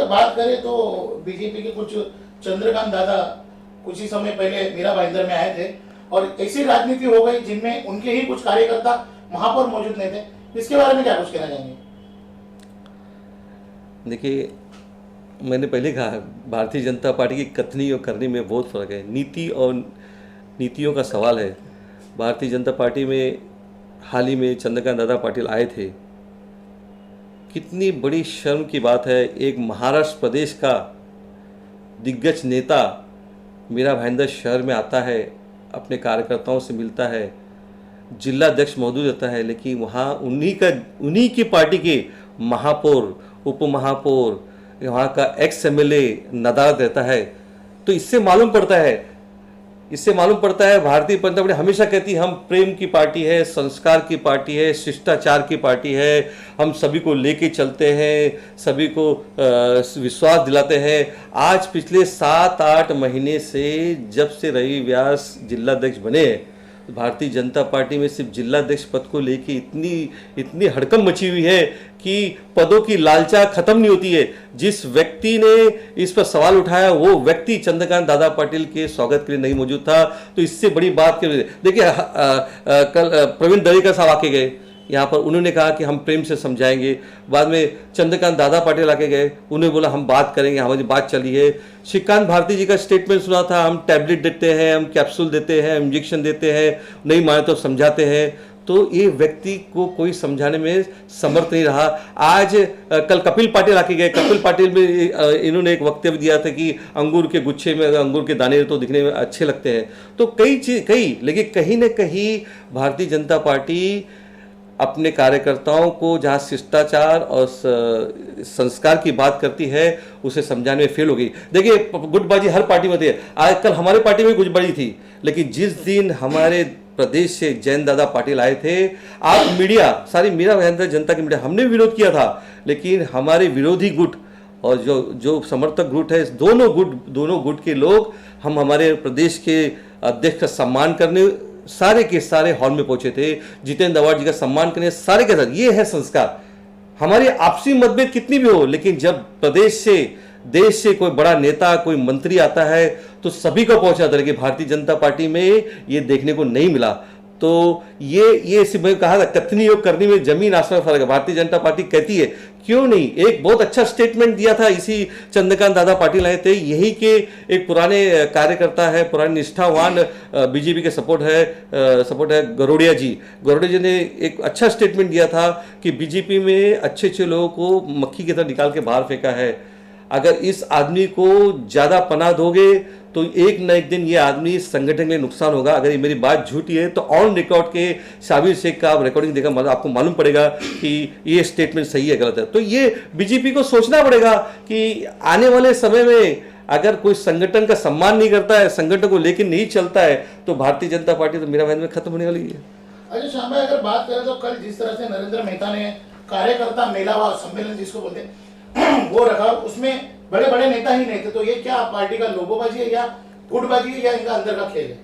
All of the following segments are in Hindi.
बात करें तो बीजेपी के कुछ चंद्रकांत दादा कुछ ही समय पहले मीरा भाईंदर में आए थे और ऐसी राजनीति हो गई जिनमें उनके ही कुछ कार्यकर्ता महापौर मौजूद नहीं थे। इसके बारे में क्या कुछ कहना चाहेंगे? देखिए, मैंने पहले कहा भारतीय जनता पार्टी की कथनी और करनी में बहुत फ़र्क है। नीति और नीतियों का सवाल है। भारतीय जनता पार्टी में हाल ही में चंद्रकांत दादा पाटिल आए थे। कितनी बड़ी शर्म की बात है, एक महाराष्ट्र प्रदेश का दिग्गज नेता मीरा भाईंदर शहर में आता है, अपने कार्यकर्ताओं से मिलता है, जिला अध्यक्ष मौजूद रहता है, लेकिन वहाँ उन्हीं की पार्टी के महापौर, उप महापौर, वहाँ का एक्स एमएलए नदारद रहता है। तो इससे मालूम पड़ता है भारतीय जनता पार्टी हमेशा कहती है हम प्रेम की पार्टी है, संस्कार की पार्टी है, शिष्टाचार की पार्टी है, हम सभी को लेके चलते हैं, सभी को विश्वास दिलाते हैं। आज पिछले 7-8 महीने से जब से रवि व्यास जिलाध्यक्ष बने, भारतीय जनता पार्टी में सिर्फ जिलाध्यक्ष पद को लेके इतनी हड़कंप मची हुई है कि पदों की लालचा खत्म नहीं होती है। जिस व्यक्ति ने इस पर सवाल उठाया वो व्यक्ति चंद्रकांत दादा पाटिल के स्वागत के लिए नहीं मौजूद था। तो इससे बड़ी बात क्या, देखिए कल प्रवीण दरेकर साहब आके गए यहाँ पर, उन्होंने कहा कि हम प्रेम से समझाएंगे। बाद में चंद्रकांत दादा पाटिल आके गए, उन्होंने बोला हम बात करेंगे, हमारी बात चली है। श्रीकांत भारती जी का स्टेटमेंट सुना था, हम टैबलेट देते हैं, हम कैप्सूल देते हैं, इंजेक्शन देते हैं, नहीं माने तो समझाते हैं। तो ये व्यक्ति को कोई समझाने में समर्थ नहीं रहा। आज कल कपिल पाटिल आके गए, कपिल पाटिल में इन्होंने एक वक्तव्य दिया था कि अंगूर के गुच्छे में अंगूर के दाने तो दिखने में अच्छे लगते हैं। तो लेकिन कहीं ना कहीं भारतीय जनता पार्टी अपने कार्यकर्ताओं को जहाँ शिष्टाचार और संस्कार की बात करती है उसे समझाने में फेल हो गई। देखिए, गुटबाजी हर पार्टी में थी। आज कल हमारे पार्टी में गुटबाजी थी, लेकिन जिस दिन हमारे प्रदेश से जयंत दादा पाटिल आए थे, आप मीडिया, सारी मीरा भाईंदर जनता की मीडिया, हमने विरोध किया था, लेकिन हमारे विरोधी गुट और जो समर्थक गुट है, दोनों गुट के लोग हमारे प्रदेश के अध्यक्ष का सम्मान करने सारे के सारे हॉल में पहुंचे थे। जितेंद्र अवार्ड जी का सम्मान करने सारे के साथ, ये है संस्कार। हमारी आपसी मतभेद कितनी भी हो, लेकिन जब प्रदेश से, देश से कोई बड़ा नेता, कोई मंत्री आता है तो सभी को पहुंचाता है। कि भारतीय जनता पार्टी में ये देखने को नहीं मिला। तो ये मैं कहा था, कथनी और करनी में जमीन आसमान फर्क है। भारतीय जनता पार्टी कहती है, क्यों नहीं, एक बहुत अच्छा स्टेटमेंट दिया था, इसी चंद्रकांत दादा पाटिल आए थे, यही के एक पुराने कार्यकर्ता है, पुराने निष्ठावान बीजेपी के सपोर्ट है गरोड़िया जी ने एक अच्छा स्टेटमेंट दिया था कि बीजेपी में अच्छे लोगों को मक्खी की तरह निकाल के बाहर फेंका है। अगर इस आदमी को ज़्यादा पनाह दोगे तो एक न एक दिन ये आदमी संगठन के लिए नुकसान होगा। अगर ये मेरी बात झूठी है तो ऑन रिकॉर्ड के शाबिर शेख का आप रिकॉर्डिंग देखा, मतलब आपको मालूम पड़ेगा कि ये स्टेटमेंट सही है गलत है। तो ये बीजेपी को सोचना पड़ेगा कि आने वाले समय में अगर कोई संगठन का सम्मान नहीं करता है, संगठन को लेकर नहीं चलता है, तो भारतीय जनता पार्टी तो मेरा मान में खत्म होने वाली है। अच्छा श्याम भाई, अगर बात करें तो कल जिस तरह से नरेंद्र मेहता ने कार्यकर्ता मेला व सम्मेलन जिसको बोलते हैं वो रखा, उसमें बड़े नेता ही नहीं थे, तो ये क्या पार्टी का लोगोबाजी है या गुटबाजी है या इनका अंदर का खेल है?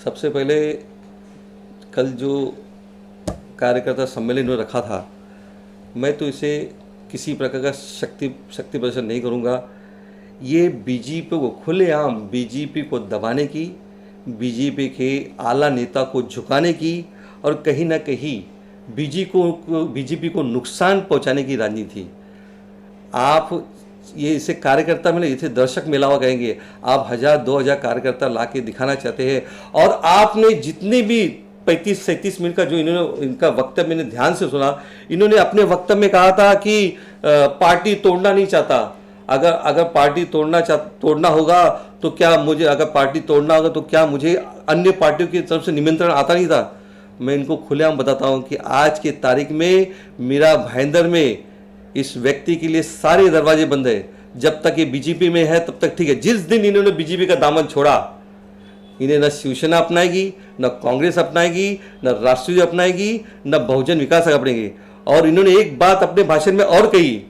सबसे पहले कल जो कार्यकर्ता सम्मेलन इन्होंने रखा था, मैं तो इसे किसी प्रकार का शक्ति प्रदर्शन नहीं करूंगा। ये बीजेपी को खुलेआम, बीजेपी को दबाने की, बीजेपी के आला नेता को झुकाने की और कहीं ना कहीं बीजेपी को नुकसान पहुंचाने की राजनीति थी। आप ये इसे कार्यकर्ता मेला, इसे दर्शक मेलावा कहेंगे। आप 1000-2000 कार्यकर्ता ला के दिखाना चाहते हैं, और आपने जितने भी 35-37 मिनट का जो इनका वक्तव्य मैंने ध्यान से सुना, इन्होंने अपने वक्तव्य में कहा था कि पार्टी तोड़ना नहीं चाहता। अगर पार्टी तोड़ना होगा तो क्या मुझे, अगर पार्टी तोड़ना होगा तो क्या मुझे अन्य पार्टियों की तरफ से निमंत्रण आता नहीं था? मैं इनको खुलेआम बताता हूं कि आज के तारीख में मीरा भाईंदर में इस व्यक्ति के लिए सारे दरवाजे बंद है। जब तक ये बीजेपी में है तब तक ठीक है। जिस दिन इन्होंने बीजेपी का दामन छोड़ा, इन्हें न शिवसेना अपनाएगी, न कांग्रेस अपनाएगी, न राष्ट्रीय अपनाएगी, न बहुजन विकास अपनाएगी। और इन्होंने एक बात अपने भाषण में और कही,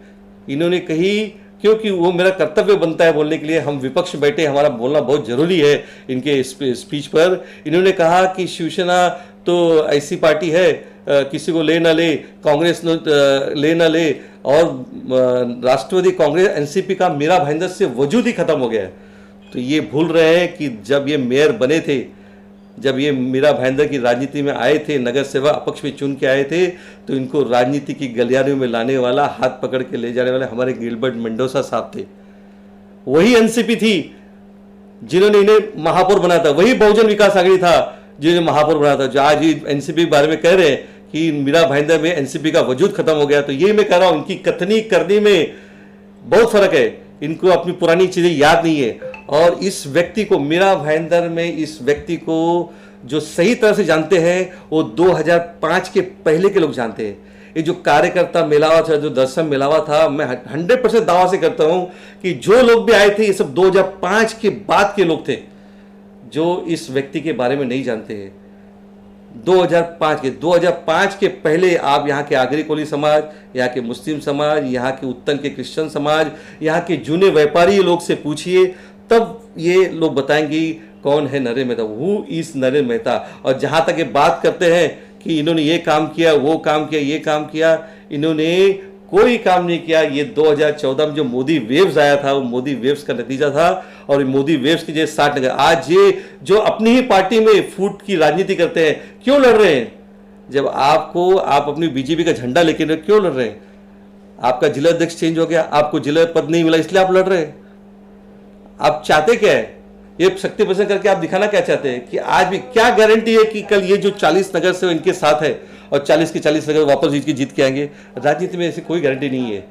इन्होंने कही, क्योंकि वो मेरा कर्तव्य बनता है बोलने के लिए, हम विपक्ष बैठे, हमारा बोलना बहुत जरूरी है इनके स्पीच पर। इन्होंने कहा कि शिवसेना तो ऐसी पार्टी है, किसी को ले ना ले, कांग्रेस ले ना ले, और राष्ट्रवादी कांग्रेस एनसीपी का मीरा भाईंदर से वजूद ही खत्म हो गया है। तो ये भूल रहे हैं कि जब ये मेयर बने थे, जब ये मीरा भाईंदर की राजनीति में आए थे, नगर सेवा अपक्ष में चुन के आए थे, तो इनको राजनीति की गलियारों में लाने वाला, हाथ पकड़ के ले जाने वाले हमारे गिलबर्ट मेंडोसा साहब थे। वही एनसीपी थी जिन्होंने इन्हें महापौर बनाया था, वही बहुजन विकास आघाड़ी था जिन्होंने महापौर बनाया था। जो आज एनसीपी के बारे में कह रहे हैं कि मीरा भाईंदर में एनसीपी का वजूद खत्म हो गया, तो ये मैं कह रहा हूं इनकी कथनी करनी में बहुत फर्क है। इनको अपनी पुरानी चीजें याद नहीं है। और इस व्यक्ति को, मीरा भाईंदर में इस व्यक्ति को जो सही तरह से जानते हैं वो 2005 के पहले के लोग जानते हैं। ये जो कार्यकर्ता मिलावा था, जो दर्शन मिलावा था, मैं 100% दावा से करता हूं कि जो लोग भी आए थे ये सब 2005 के बाद के लोग थे जो इस व्यक्ति के बारे में नहीं जानते हैं। 2005 के पहले आप यहाँ के आगरी कोली समाज, यहाँ के मुस्लिम समाज, यहाँ के उत्तन के क्रिश्चियन समाज, यहाँ के जूने व्यापारी लोग से पूछिए, तब ये लोग बताएंगे कौन है नरेंद्र मेहता, हु इज नरेंद्र मेहता। और जहाँ तक ये बात करते हैं कि इन्होंने ये काम किया, वो काम किया, ये काम किया, इन्होंने कोई काम नहीं किया। ये 2014 में जो मोदी वेव्स आया था, वो मोदी वेव्स का नतीजा था। और मोदी वेव्स की जैसे 60 आज ये जो अपनी ही पार्टी में फूट की राजनीति करते हैं, क्यों लड़ रहे हैं? जब आप अपनी बीजेपी का झंडा लेके क्यों लड़ रहे हैं? आपका जिला अध्यक्ष चेंज हो गया, आपको जिला पद नहीं मिला, इसलिए आप लड़ रहे हैं। आप चाहते क्या है? ये शक्ति प्रदर्शन करके आप दिखाना क्या चाहते हैं? कि आज भी क्या गारंटी है कि कल ये जो 40 नगर से इनके साथ है और 40 के 40 नगर वापस जीत के आएंगे? राजनीति में ऐसी कोई गारंटी नहीं है।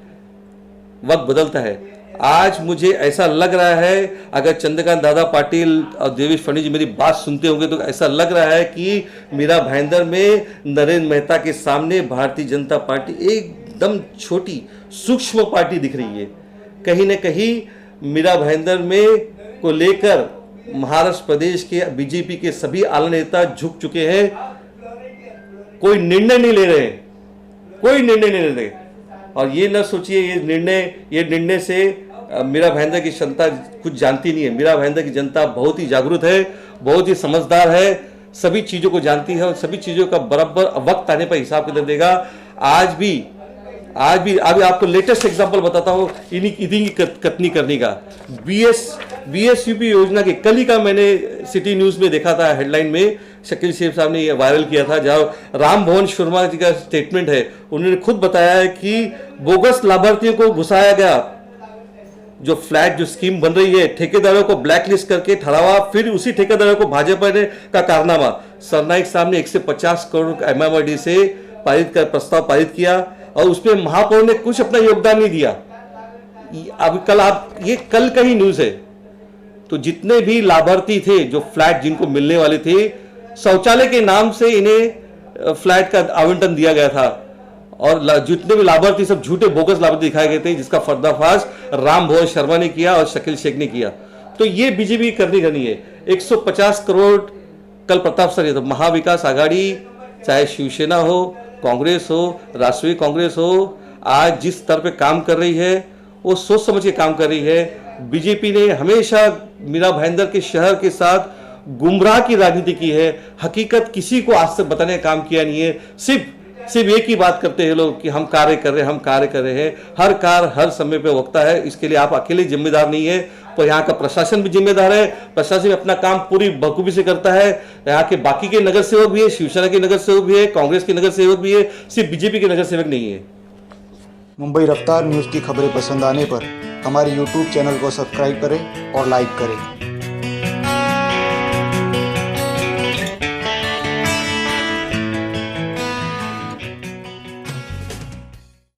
वक्त बदलता है। आज मुझे ऐसा लग रहा है, अगर चंद्रकांत दादा पाटिल और देवेश फडणवीस जी मेरी बात सुनते होंगे तो ऐसा लग रहा है कि मीरा भाईंदर में नरेंद्र मेहता के सामने भारतीय जनता पार्टी एकदम छोटी सूक्ष्म पार्टी दिख रही है। कहीं न कहीं मीरा भाईंदर में को लेकर महाराष्ट्र प्रदेश के बीजेपी के सभी आला नेता झुक चुके हैं। कोई निर्णय नहीं ले रहे, कोई निर्णय नहीं ले रहे। और ये न सोचिए ये निर्णय से मीरा भाईंदर की जनता कुछ जानती नहीं है। मीरा भाईंदर की जनता बहुत ही जागरूक है, बहुत ही समझदार है, सभी चीजों को जानती है और सभी चीजों का बराबर वक्त आने पर हिसाब किताब देगा। आज भी अभी आपको लेटेस्ट एग्जांपल बताता हूँ इन्हीं की कथनी करने का। BSUP योजना की कल ही का मैंने सिटी न्यूज में देखा था, हेडलाइन में शकील शेख साहब ने ये वायरल किया था, जहाँ राम भवन शर्मा जी का स्टेटमेंट है। उन्होंने खुद बताया है कि बोगस लाभार्थियों को घुसाया गया। जो फ्लैट जो स्कीम बन रही है, ठेकेदारों को ब्लैकलिस्ट करके ठहरावा, फिर उसी ठेकेदारों को भाजपा ने का कारनामा। सरनाइक साहब ने 150 करोड़ MMRD से प्रस्ताव पारित किया और उसमें महापौर ने कुछ अपना योगदान नहीं दिया। अब ये कल का ही न्यूज है। तो जितने भी लाभार्थी थे, जो फ्लैट जिनको मिलने वाले थे, शौचालय के नाम से इन्हें फ्लैट का आवंटन दिया गया था और जितने भी लाभार्थी सब झूठे बोगस लाभार्थी दिखाए गए थे, जिसका पर्दाफाश राम भवन शर्मा ने किया और शकील शेख ने किया। तो ये बीजेपी करनी है। 150 करोड़ कल प्रताप सर, तो महाविकास आघाड़ी, चाहे शिवसेना हो, कांग्रेस हो, राष्ट्रीय कांग्रेस हो, आज जिस स्तर पे काम कर रही है वो सोच समझ के काम कर रही है। बीजेपी ने हमेशा मीरा भाईंदर के शहर के साथ गुमराह की राजनीति की है। हकीकत किसी को आज तक बताने का काम किया नहीं है। सिर्फ एक ही बात करते हैं लोग कि हम कार्य कर रहे हैं। हर कार्य हर समय पे होता है। इसके लिए आप अकेले जिम्मेदार नहीं है, पर यहाँ का प्रशासन भी जिम्मेदार है। प्रशासन भी अपना काम पूरी बखूबी से करता है। यहाँ के बाकी के नगर सेवक भी है, शिवसेना के नगर सेवक भी है, कांग्रेस के नगर सेवक भी है, सिर्फ बीजेपी के नगर सेवक नहीं है। मुंबई रफ्तार न्यूज़ की खबरें पसंद आने पर हमारे YouTube चैनल को सब्सक्राइब करें और लाइक करें।